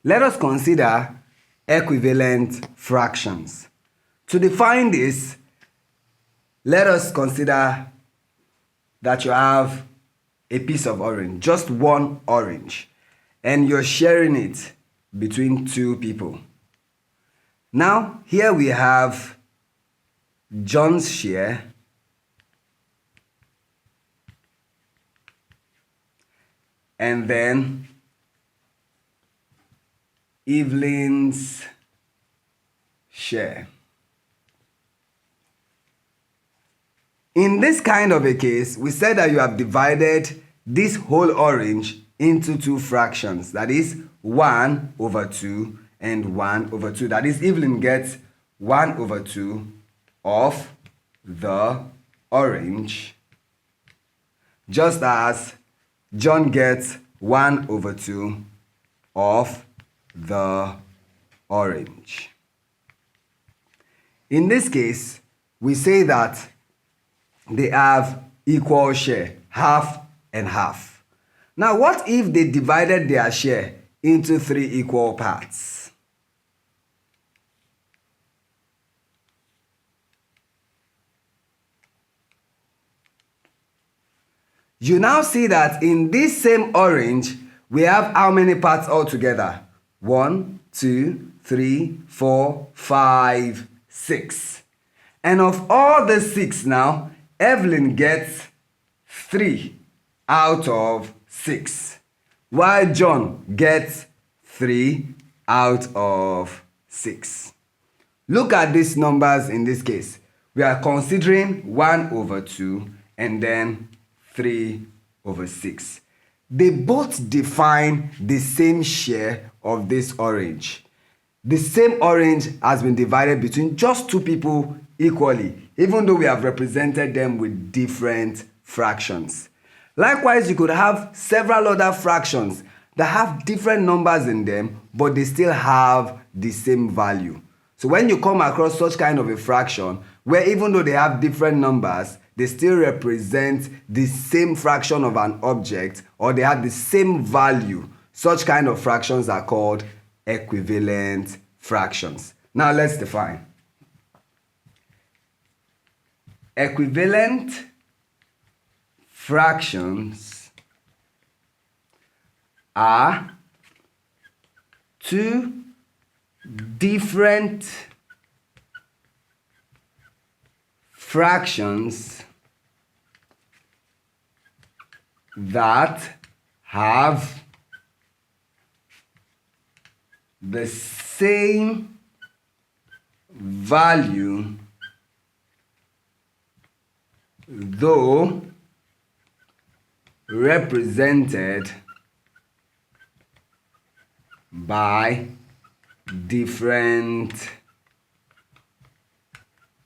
Let us consider equivalent fractions. To define this, let us consider that you have a piece of orange, just one orange, and you're sharing it between two people. Now, here we have John's share and then Evelyn's share. In this kind of a case, we said that you have divided this whole orange into two fractions, that is 1/2 and 1/2. That is, Evelyn gets 1/2 of the orange, just as John gets 1/2 of the orange. In this case, we say that they have equal share, half and half. Now, what if they divided their share into 3 equal parts? You now see that in this same orange, we have how many parts altogether? 1, 2, 3, 4, 5, 6. And of all the 6 now, Evelyn gets 3 out of 6, while John gets 3 out of 6. Look at these numbers in this case. We are considering 1/2 and then 3/6. They both define the same share of this orange. The same orange has been divided between just two people equally, even though we have represented them with different fractions. Likewise, you could have several other fractions that have different numbers in them, but they still have the same value. So when you come across such kind of a fraction, where even though they have different numbers, they still represent the same fraction of an object, or they have the same value, such kind of fractions are called equivalent fractions. Now let's define. Equivalent fractions are two different fractions that have the same value, though represented by different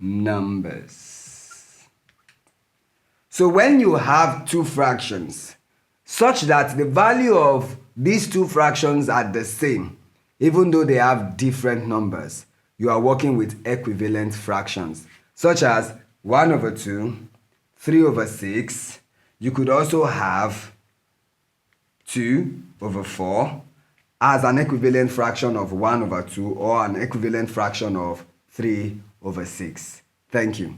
numbers. So when you have two fractions such that the value of these two fractions are the same, even though they have different numbers, you are working with equivalent fractions, such as 1/2, 3/6. You could also have 2/4 as an equivalent fraction of 1/2 or an equivalent fraction of 3/6. Thank you.